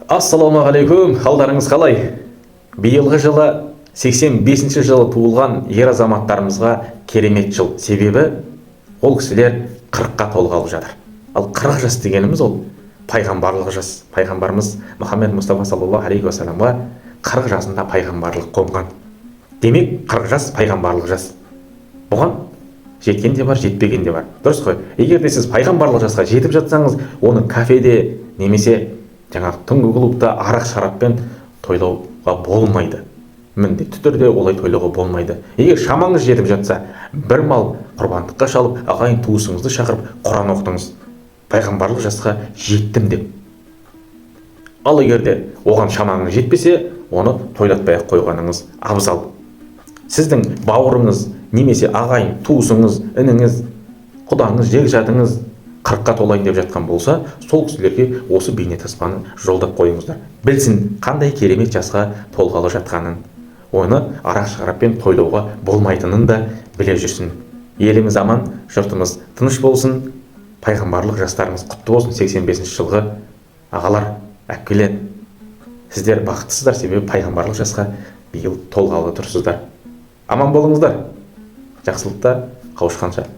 Ассалаумағалейкум, қалдарыңыз қалай? Биылғы жылы 85-ші жылы туылған ер азаматтарымызға керемет жыл. Себебі ол кісілер 40-қа толғалы жатыр. Ал 40 жас дегеніміз ол пайғамбарлық жас. Пайғамбарымыз Мұхаммед Мұстафа саллаллаху алейхи уассаламға 40 жасында пайғамбарлық қонған. Демек 40 жас пайғамбарлық жас. Бұған жеткен де бар, жетпеген де бар. Дұрыс қой. Егер де сіз пайғамбарлық жасқа жетіп жатсаңыз, оны кафеде немесе жаңағы түнгі клубта арақ шараппен тойлауға болмайды. Міндетті түрде олай тойлауға болмайды. Егер шамаңыз жетіп жатса, бір мал құрбандыққа шалып, ағайын туысыңызды шақырып, Құран оқытыңыз. Пайғамбарлық жасқа жеттім деп. Ал егер де оған шамаңыз жетпесе, оны тойлатпай қойғаныңыз абзал. Сіздің бауырыңыз, немесе ағайын туысыңыз, ініңіз, құдаңыз, жекжатыңыз 40-қа толайын деп жатқан болса, сол кісілерге осы бейнетаспаны жолдап қойыңыздар. Білсін, қандай керемет жасқа толғалы жатқанын, оны арақ шараппен тойлауға болмайтынын да біле жүрсін. Еліміз аман, жұртымыз тыныш болсын, пайғамбарлық жастарымыз құтты болсын. 85-ші жылғы ағалар, әпкелер, сіздер бақыттысыздар, себебі пайғамбарлық жасқа биыл толғалы тұрсыздар. Аман болыңыздар. Жақсылықта қауышқанша.